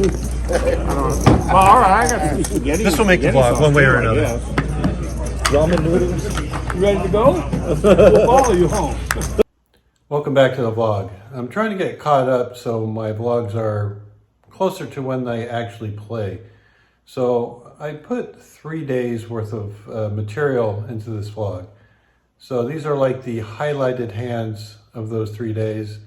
Well, all right, I got some spaghetti. This will make the vlog one way or another. Ramen noodles. You ready to go? We'll follow you home. Welcome back to the vlog. I'm trying to get caught up so my vlogs are closer to when they actually play. So I put 3 days worth of material into this vlog. So these are like the highlighted hands of those 3 days.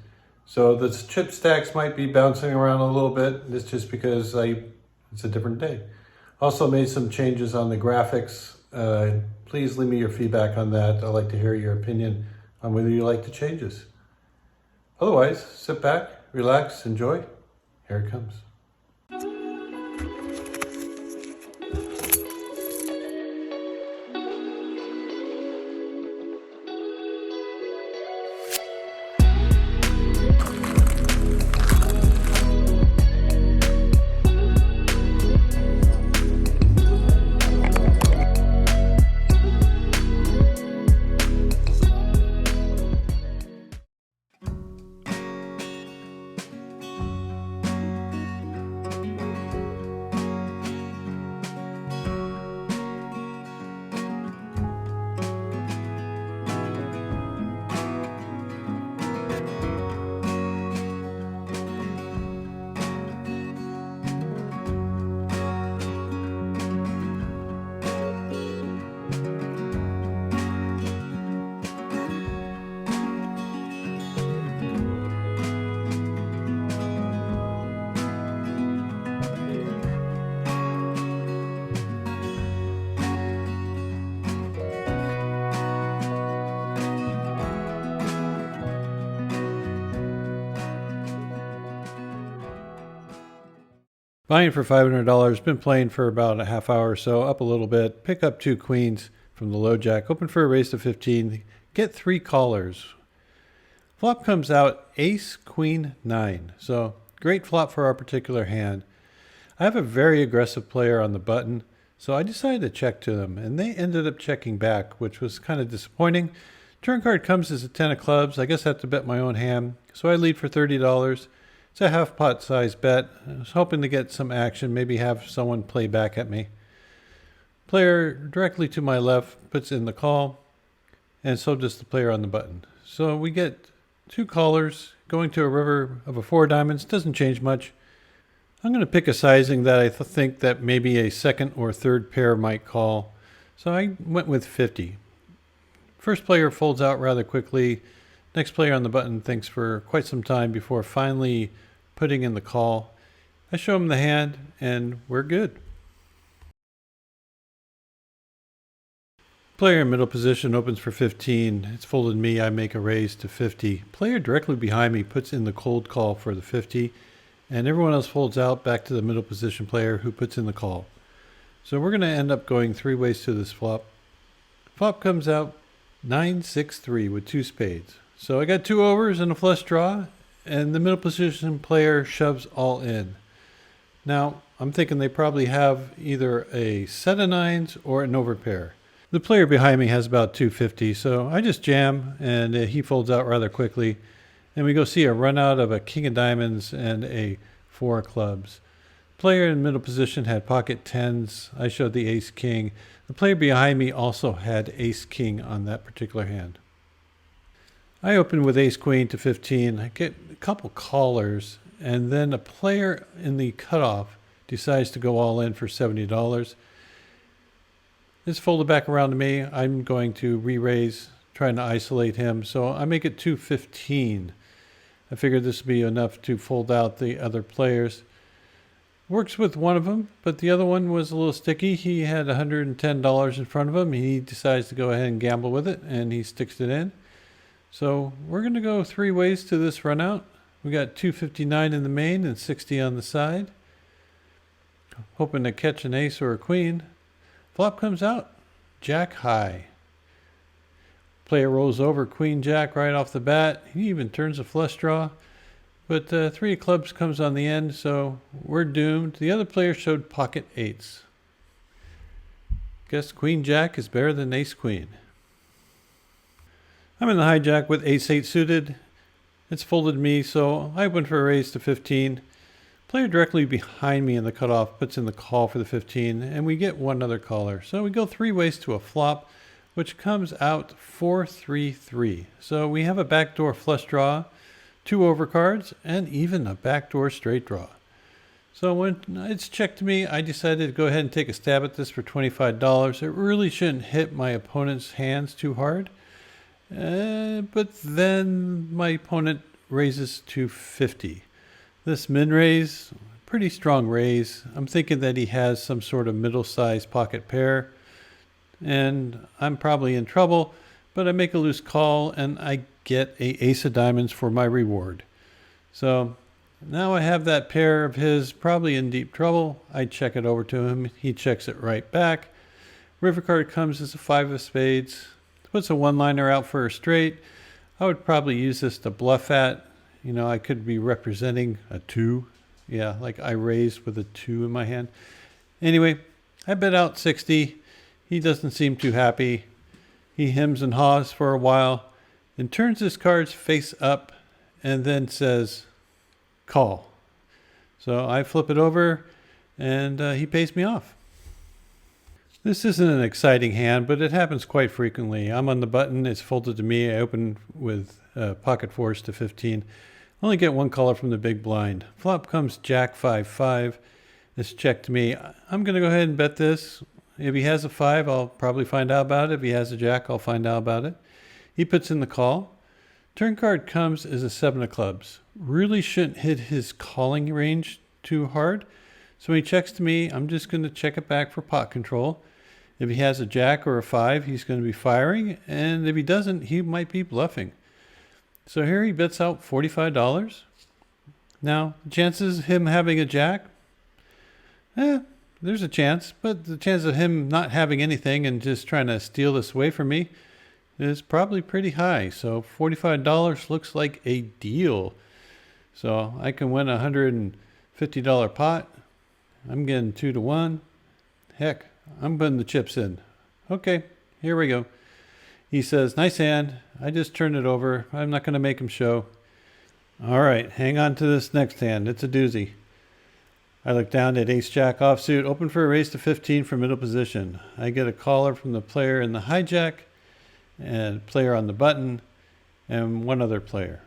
So the chip stacks might be bouncing around a little bit. It's just because it's a different day. Also made some changes on the graphics. Please leave me your feedback on that. I'd like to hear your opinion on whether you like the changes. Otherwise, sit back, relax, enjoy. Here it comes. Buying for $500, been playing for about a half hour or so, up a little bit. Pick up 2 queens from the low jack, open for a raise to 15, get 3 callers. Flop comes out ace, queen, 9. So great flop for our particular hand. I have a very aggressive player on the button, so I decided to check to them, and they ended up checking back, which was kind of disappointing. Turn card comes as a 10 of clubs. I guess I have to bet my own hand, so I lead for $30. It's a half pot size bet. I was hoping to get some action, maybe have someone play back at me. Player directly to my left puts in the call, and so does the player on the button. So we get 2 callers going to a river of a 4 diamonds. Doesn't change much. I'm going to pick a sizing that I think that maybe a second or third pair might call. So I went with 50. First player folds out rather quickly. Next player on the button thinks for quite some time before finally putting in the call. I show him the hand and we're good. Player in middle position opens for 15. It's folded me. I make a raise to 50. Player directly behind me puts in the cold call for the 50. And everyone else folds out back to the middle position player who puts in the call. So we're going to end up going 3 ways to this flop. Flop comes out 9-6-3 with 2 spades. So I got 2 overs and a flush draw, and the middle position player shoves all in. Now, I'm thinking they probably have either a set of 9s or an overpair. The player behind me has about 250, so I just jam, and he folds out rather quickly. And we go see a run out of a king of diamonds and a 4 of clubs. Player in middle position had pocket 10s. I showed the ace king. The player behind me also had ace king on that particular hand. I open with ace queen to 15. I get a couple callers, and then a player in the cutoff decides to go all in for $70. It's folded back around to me. I'm going to re-raise, trying to isolate him. So I make it 215. I figured this would be enough to fold out the other players. Works with one of them, but the other one was a little sticky. He had $110 in front of him. He decides to go ahead and gamble with it, and he sticks it in. So we're going to go 3 ways to this run out. We got 259 in the main and 60 on the side. Hoping to catch an ace or a queen. Flop comes out, jack high. Player rolls over queen jack right off the bat. He even turns a flush draw. But 3 of clubs comes on the end, so we're doomed. The other player showed pocket 8s. Guess queen jack is better than ace queen. I'm in the hijack with ace 8 suited. It's folded me, so I went for a raise to 15. Player directly behind me in the cutoff puts in the call for the 15, and we get one other caller. So we go 3 ways to a flop, which comes out 4-3-3. So we have a backdoor flush draw, 2 overcards, and even a backdoor straight draw. So when it's checked to me, I decided to go ahead and take a stab at this for $25. It really shouldn't hit my opponent's hands too hard. But then my opponent raises to 50. This min raise, pretty strong raise. I'm thinking that he has some sort of middle-sized pocket pair, and I'm probably in trouble, but I make a loose call and I get a ace of diamonds for my reward. So now I have that pair of his probably in deep trouble. I check it over to him. He checks it right back. River card comes as a 5 of spades. Puts a one-liner out for a straight. I would probably use this to bluff at. You know, I could be representing a 2. Yeah, like I raised with a 2 in my hand. Anyway, I bet out 60. He doesn't seem too happy. He hems and haws for a while and turns his cards face up and then says, call. So I flip it over and he pays me off. This isn't an exciting hand, but it happens quite frequently. I'm on the button. It's folded to me. I open with pocket fours to 15. Only get one caller from the big blind. Flop comes Jack 5-5. It's checked to me. I'm going to go ahead and bet this. If he has a 5, I'll probably find out about it. If he has a Jack, I'll find out about it. He puts in the call. Turn card comes as a 7 of clubs. Really shouldn't hit his calling range too hard. So when he checks to me, I'm just going to check it back for pot control. If he has a Jack or a 5, he's going to be firing. And if he doesn't, he might be bluffing. So here he bets out $45. Now, chances of him having a Jack? There's a chance. But the chance of him not having anything and just trying to steal this away from me is probably pretty high. So $45 looks like a deal. So I can win a $150 pot. I'm getting 2 to 1. Heck, I'm putting the chips in. Okay, here we go. He says, nice hand. I just turned it over. I'm not going to make him show. All right, hang on to this next hand. It's a doozy. I look down at ace jack offsuit, open for a raise to 15 for middle position. I get a caller from the player in the hijack and player on the button and one other player.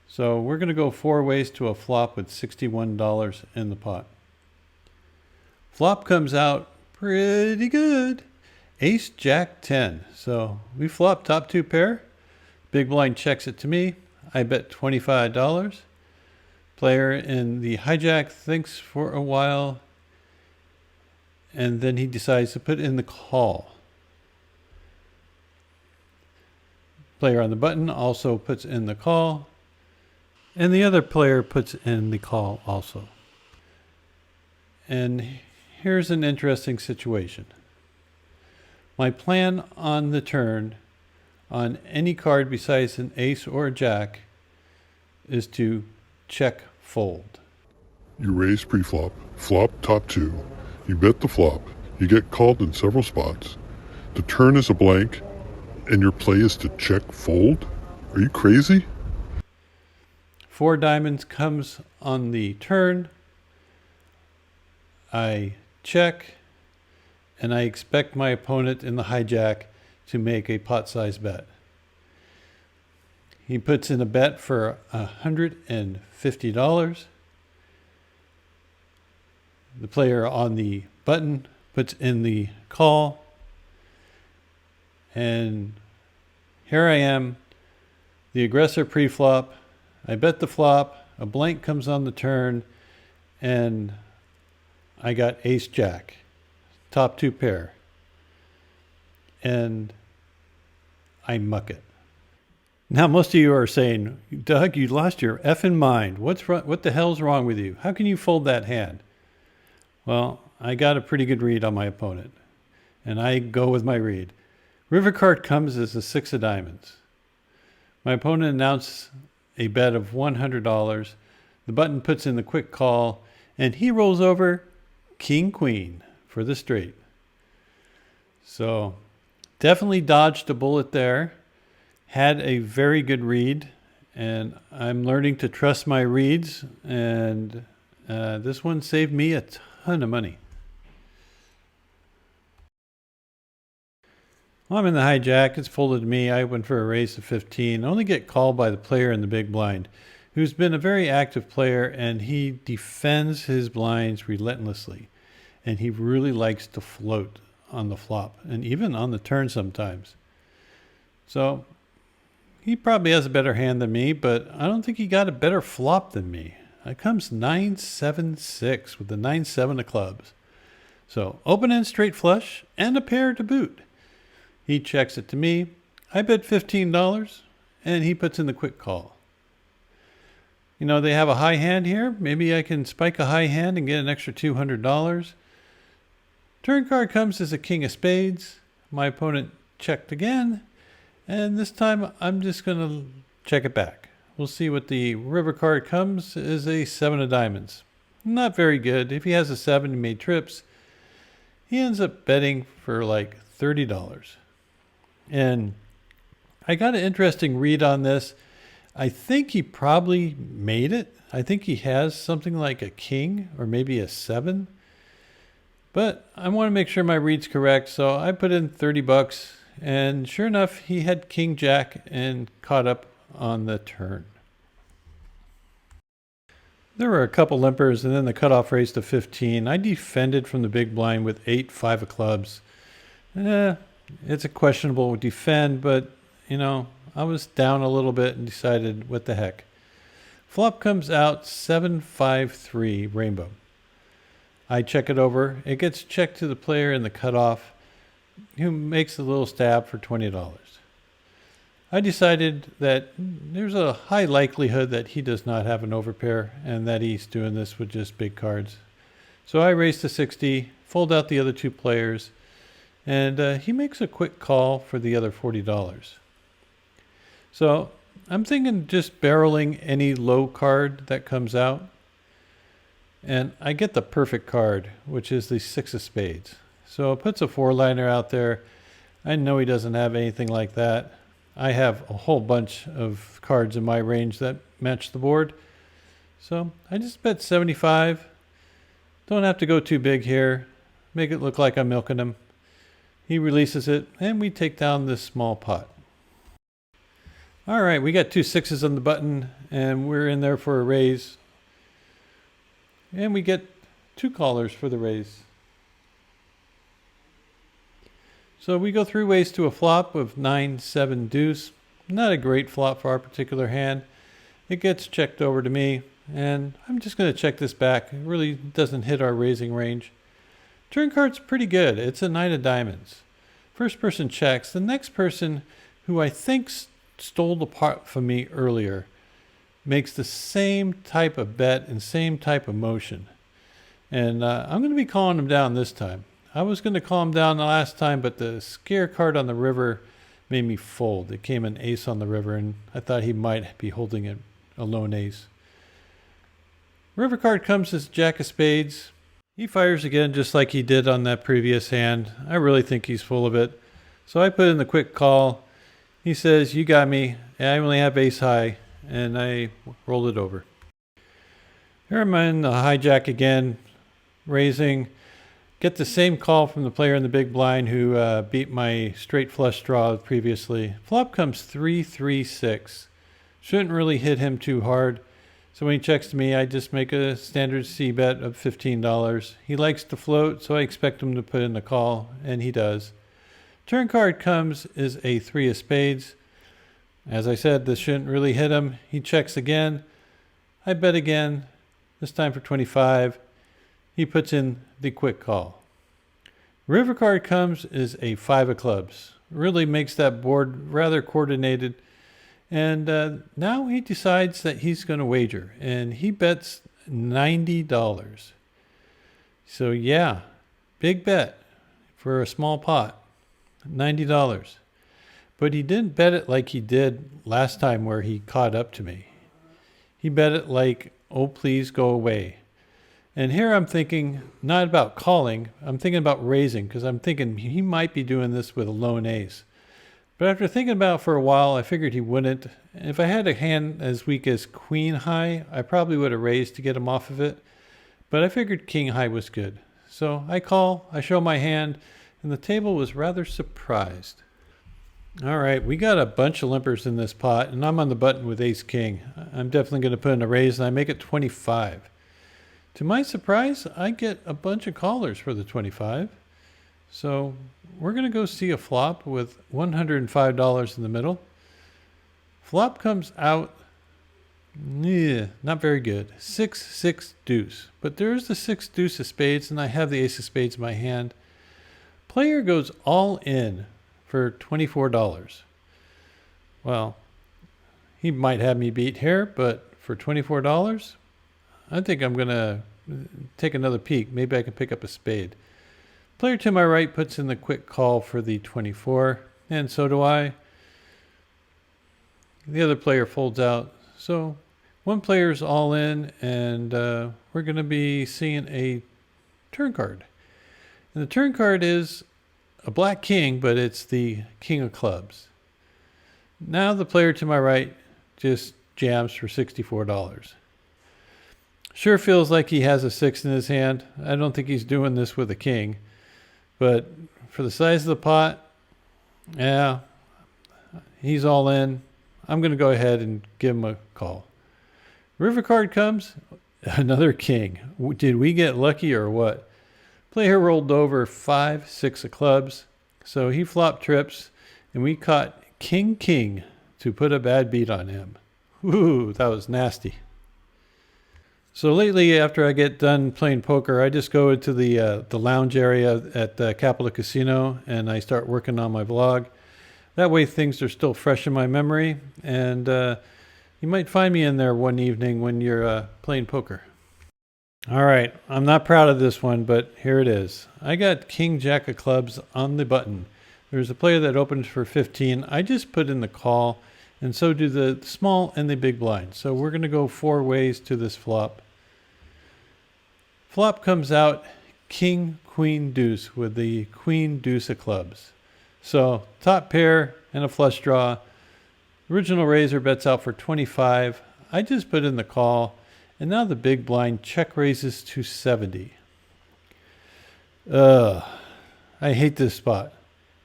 So we're going to go 4 ways to a flop with $61 in the pot. Flop comes out pretty good. Ace Jack 10. So we flop top 2 pair. Big blind checks it to me. I bet $25. Player in the hijack thinks for a while and then he decides to put in the call. Player on the button also puts in the call and the other player puts in the call also. And here's an interesting situation. My plan on the turn on any card besides an ace or a jack is to check fold. You raise pre-flop, flop top 2. You bet the flop. You get called in several spots. The turn is a blank, and your play is to check fold? Are you crazy? 4 diamonds comes on the turn. I check, and I expect my opponent in the hijack to make a pot-sized bet. He puts in a bet for $150. The player on the button puts in the call. And here I am, the aggressor pre-flop. I bet the flop. A blank comes on the turn. And I got ace jack. Top 2 pair. And I muck it. Now most of you are saying, Doug, you lost your effing mind. What the hell's wrong with you? How can you fold that hand? Well, I got a pretty good read on my opponent. And I go with my read. River card comes as a 6 of diamonds. My opponent announced a bet of $100. The button puts in the quick call. And he rolls over king queen for the straight. So definitely dodged a bullet there. Had a very good read, and I'm learning to trust my reads, and This one saved me a ton of money. Well, I'm in the hijack. It's folded to me. I went for a raise to 15. I only get called by the player in the big blind, who's been a very active player, and he defends his blinds relentlessly. And he really likes to float on the flop and even on the turn sometimes. So he probably has a better hand than me, but I don't think he got a better flop than me. It comes 9-7-6 with the 9-7 of clubs. So open end straight flush and a pair to boot. He checks it to me. I bet $15 and he puts in the quick call. You know, they have a high hand here. Maybe I can spike a high hand and get an extra $200. Turn card comes as a king of spades. My opponent checked again. And this time I'm just going to check it back. We'll see what the river card comes is a 7 of diamonds. Not very good. If he has a 7, he made trips. He ends up betting for like $30. And I got an interesting read on this. I think he probably made it. I think he has something like a king or maybe a 7. But I want to make sure my read's correct, so I put in $30, and sure enough, he had king jack and caught up on the turn. There were a couple limpers, and then the cutoff raised to 15. I defended from the big blind with 8-5 of clubs. It's a questionable defend, but, you know, I was down a little bit and decided, what the heck. Flop comes out 7-5-3 rainbow. I check it over. It gets checked to the player in the cutoff, who makes a little stab for $20. I decided that there's a high likelihood that he does not have an overpair and that he's doing this with just big cards. So I raise to 60, fold out the other two players, and he makes a quick call for the other $40. So I'm thinking just barreling any low card that comes out. And I get the perfect card, which is the 6 of spades. So it puts a 4-liner out there. I know he doesn't have anything like that. I have a whole bunch of cards in my range that match the board. So I just bet 75. Don't have to go too big here. Make it look like I'm milking him. He releases it, and we take down this small pot. All right, we got 2 6s on the button, and we're in there for a raise. And we get 2 callers for the raise. So we go 3 ways to a flop of 9-7 deuce. Not a great flop for our particular hand. It gets checked over to me, and I'm just going to check this back. It really doesn't hit our raising range. Turn card's pretty good. It's a 9 of diamonds. First person checks. The next person, who I think stole the pot from me earlier, makes the same type of bet and same type of motion. And I'm going to be calling him down this time. I was going to call him down the last time, but the scare card on the river made me fold. It came an ace on the river, and I thought he might be holding it a lone ace. River card comes as jack of spades. He fires again just like he did on that previous hand. I really think he's full of it. So I put in the quick call. He says, you got me. I only have ace high. And I rolled it over. Here I'm in the hijack again. Raising. Get the same call from the player in the big blind who beat my straight flush draw previously. Flop comes 3-3-6. Shouldn't really hit him too hard. So when he checks to me, I just make a standard C bet of $15. He likes to float, so I expect him to put in the call, and he does. Turn card comes is a 3 of spades. As I said, this shouldn't really hit him. He checks again. I bet again, this time for 25. He puts in the quick call. River card comes is a 5 of clubs. Really makes that board rather coordinated. And now he decides that he's going to wager, and he bets $90. So yeah, big bet for a small pot, $90. But he didn't bet it like he did last time where he caught up to me. He bet it like, oh, please go away. And here I'm thinking not about calling, I'm thinking about raising, because I'm thinking he might be doing this with a lone ace. But after thinking about it for a while, I figured he wouldn't. If I had a hand as weak as queen high, I probably would have raised to get him off of it. but I figured king high was good. So I call, I show my hand, and the table was rather surprised. All right, we got a bunch of limpers in this pot, and I'm on the button with ace king. I'm definitely going to put in a raise, and I make it 25. To my surprise, I get a bunch of callers for the 25. So we're going to go see a flop with $105 in the middle. Flop comes out, not very good. 6-6 deuce. But there's the 6 deuce of spades, and I have the ace of spades in my hand. Player goes all in for $24. Well, he might have me beat here, but for $24, I think I'm going to take another peek. Maybe I can pick up a spade. Player to my right puts in the quick call for the 24, and so do I. The other player folds out. So one player's all in, and we're going to be seeing a turn card. And the turn card is a black king, but it's the king of clubs. Now the player to my right just jams for $64. Sure feels like he has a 6 in his hand. I don't think he's doing this with a king. But for the size of the pot, yeah, he's all in. I'm going to go ahead and give him a call. River card comes, another king. Did we get lucky or what? Player rolled over 5-6 of clubs. So he flop trips, and we caught king to put a bad beat on him. Ooh, that was nasty. So lately, after I get done playing poker, I just go into the lounge area at Capitol Casino, and I start working on my vlog. That way things are still fresh in my memory, and you might find me in there one evening when you're playing poker. All right, I'm not proud of this one, but here it is. I got king jack of clubs on the button. There's a player that opens for 15. I just put in the call, and so do the small and the big blind. So we're going to go 4 ways to this flop. Flop comes out king, queen, deuce with the queen, deuce of clubs. So top pair and a flush draw. Original raiser bets out for 25. I just put in the call, and now the big blind check raises to 70. I hate this spot.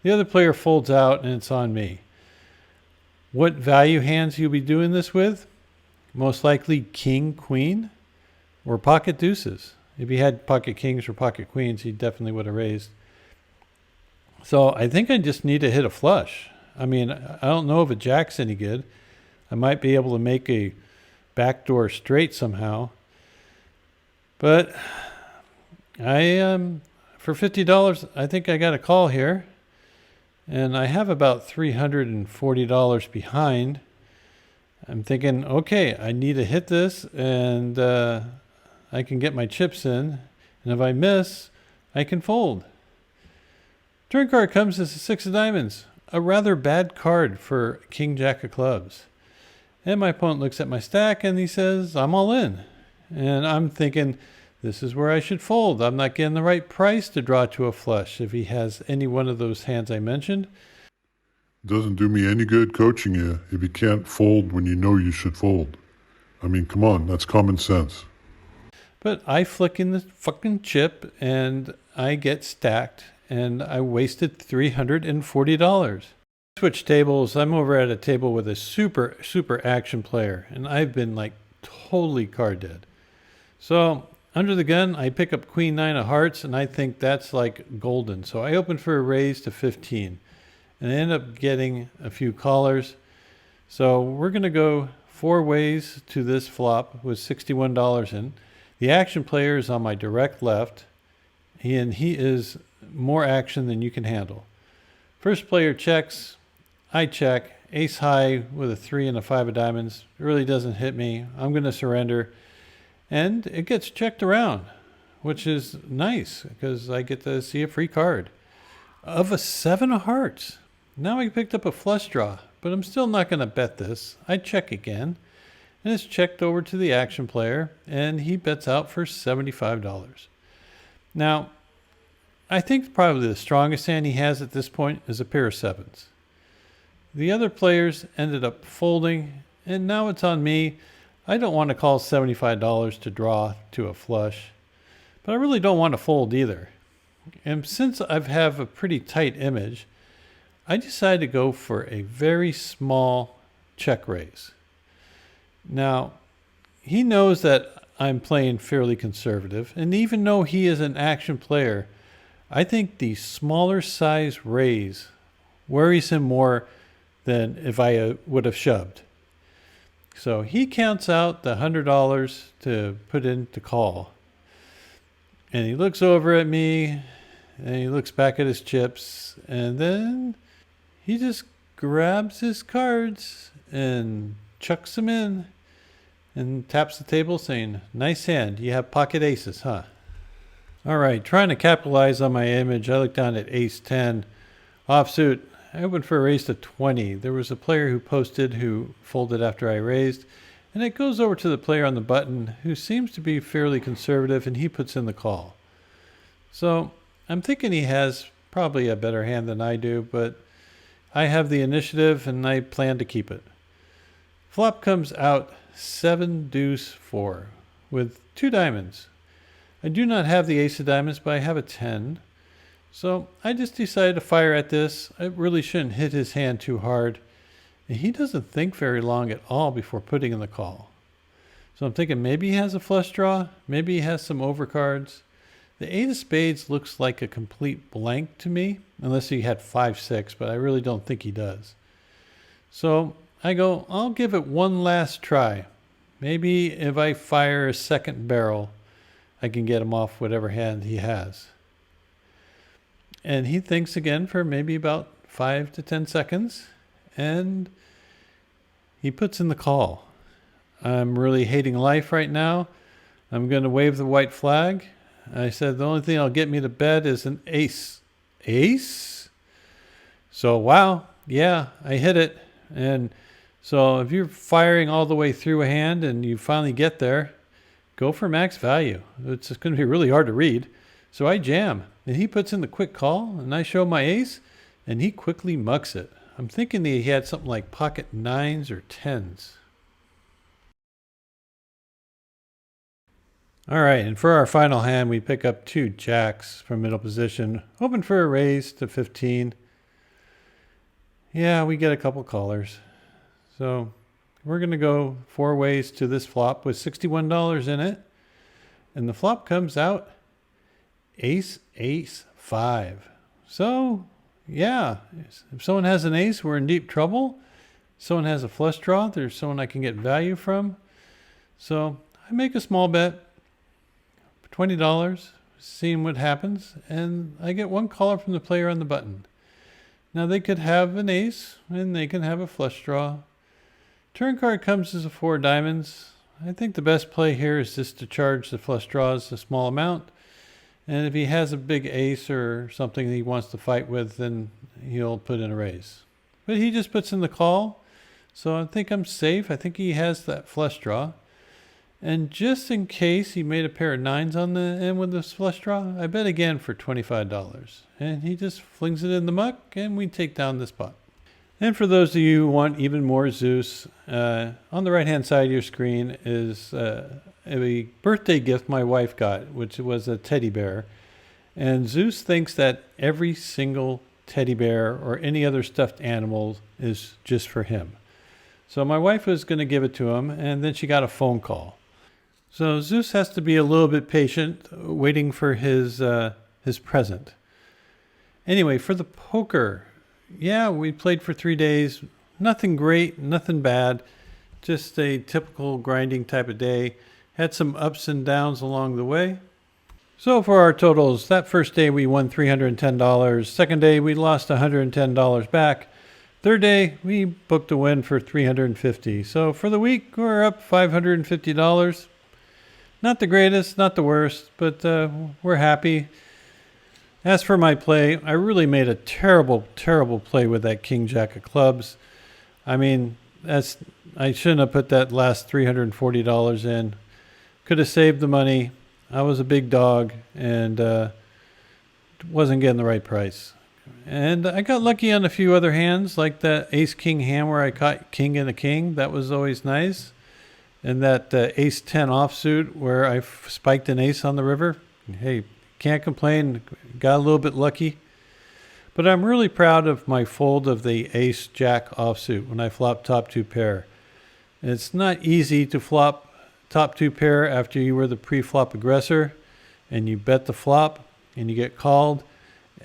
The other player folds out, and it's on me. What value hands you'll be doing this with? Most likely king, queen, or pocket deuces. If he had pocket kings or pocket queens, he definitely would have raised. So I think I just need to hit a flush. I mean, I don't know if a jack's any good. I might be able to make a backdoor straight somehow. But for $50, I think I got a call here. And I have about $340 behind. I'm thinking, okay, I need to hit this, and I can get my chips in. And if I miss, I can fold. Turn card comes as a 6 of diamonds. A rather bad card for king jack of clubs. And my opponent looks at my stack and he says, I'm all in. And I'm thinking, this is where I should fold. I'm not getting the right price to draw to a flush if he has any one of those hands I mentioned. Doesn't do me any good coaching you if you can't fold when you know you should fold. I mean, come on, that's common sense. But I flick in the fucking chip and I get stacked, and I wasted $340. Switch tables. I'm over at a table with a super action player, and I've been like totally card dead. So under the gun, I pick up queen 9 of hearts, and I think that's like golden. So I open for a raise to 15, and I end up getting a few callers. So we're going to go 4 ways to this flop with $61 in. The action player is on my direct left, and he is more action than you can handle. First player checks. I check. Ace high with a 3 and a 5 of diamonds. It really doesn't hit me. I'm going to surrender. And it gets checked around, which is nice because I get to see a free card of a 7 of hearts. Now I picked up a flush draw, but I'm still not going to bet this. I check again, and it's checked over to the action player, and he bets out for $75. Now, I think probably the strongest hand he has at this point is a pair of 7s. The other players ended up folding, and now it's on me. I don't want to call $75 to draw to a flush. but I really don't want to fold either. And since I have a pretty tight image, I decided to go for a very small check raise. Now, he knows that I'm playing fairly conservative, and even though he is an action player, I think the smaller size raise worries him more than if I would have shoved. So he counts out the $100 to put in to call. And he looks over at me, and he looks back at his chips, and then he just grabs his cards and chucks them in and taps the table saying, "Nice hand. You have pocket aces, huh?" All right, trying to capitalize on my image, I looked down at ace 10. Offsuit, I opened for a raise to 20. There was a player who posted who folded after I raised, and it goes over to the player on the button who seems to be fairly conservative, and he puts in the call. So I'm thinking he has probably a better hand than I do, but I have the initiative and I plan to keep it. Flop comes out 7 deuce 4 with 2 diamonds. I do not have the ace of diamonds, but I have a 10. So I just decided to fire at this. I really shouldn't hit his hand too hard. And he doesn't think very long at all before putting in the call. So I'm thinking maybe he has a flush draw. Maybe he has some overcards. The 8 of spades looks like a complete blank to me, unless he had 5-6, but I really don't think he does. So I go, I'll give it one last try. Maybe if I fire a second barrel, I can get him off whatever hand he has. And he thinks again for maybe about 5 to 10 seconds, and he puts in the call. I'm really hating life right now. I'm going to wave the white flag. I said the only thing that'll get me to bed is an ace. Ace? So, wow, yeah, I hit it. And so if you're firing all the way through a hand and you finally get there, go for max value. It's going to be really hard to read. So I jam, and he puts in the quick call, and I show my ace, and he quickly mucks it. I'm thinking that he had something like pocket 9s or 10s. All right, and for our final hand, we pick up 2 jacks from middle position, hoping for a raise to 15. Yeah, we get a couple callers. So we're going to go 4 ways to this flop with $61 in it. And the flop comes out ace, ace, 5. So, yeah, if someone has an ace, we're in deep trouble. Someone has a flush draw, there's someone I can get value from. So I make a small bet. $20, seeing what happens, and I get 1 caller from the player on the button. Now they could have an ace, and they can have a flush draw. Turn card comes as a 4 diamonds. I think the best play here is just to charge the flush draws a small amount, and if he has a big ace or something he wants to fight with, then he'll put in a raise. But he just puts in the call, so I think I'm safe. I think he has that flush draw. And just in case he made a pair of 9s on the end with this flush draw, I bet again for $25. And he just flings it in the muck, and we take down this pot. And for those of you who want even more Zeus, on the right-hand side of your screen is a birthday gift my wife got, which was a teddy bear. And Zeus thinks that every single teddy bear or any other stuffed animal is just for him. So my wife was going to give it to him, and then she got a phone call. So Zeus has to be a little bit patient, waiting for his present. Anyway, for the poker, yeah, we played for 3 days. Nothing great, nothing bad. Just a typical grinding type of day. Had some ups and downs along the way. So for our totals, that first day we won $310. Second day we lost $110 back. Third day we booked a win for $350. So for the week we're up $550. Not the greatest, not the worst, but we're happy. As for my play, I really made a terrible, terrible play with that king jack of clubs. I mean, I shouldn't have put that last $340 in. Could have saved the money. I was a big dog and wasn't getting the right price. And I got lucky on a few other hands, like that ace-king hand where I caught king and a king. That was always nice. And that ace-10 offsuit where I spiked an ace on the river. Hey, can't complain. Got a little bit lucky. But I'm really proud of my fold of the ace-jack offsuit when I flopped top 2 pair. It's not easy to flop top 2 pair after you were the pre-flop aggressor and you bet the flop and you get called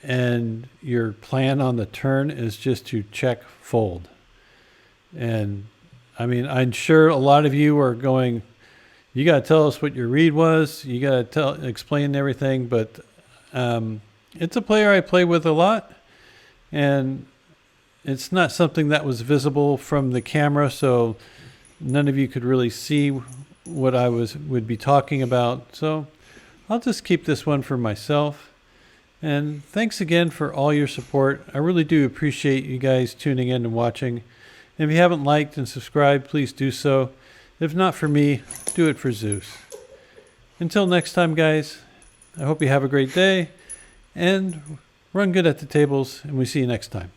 and your plan on the turn is just to check fold. And I mean, I'm sure a lot of you are going, you got to tell us what your read was. You got to explain everything, but it's a player I play with a lot. And it's not something that was visible from the camera, so none of you could really see what I would be talking about. So I'll just keep this one for myself. And thanks again for all your support. I really do appreciate you guys tuning in and watching. And if you haven't liked and subscribed, please do so. If not for me, do it for Zeus. Until next time, guys, I hope you have a great day and run good at the tables, and we see you next time.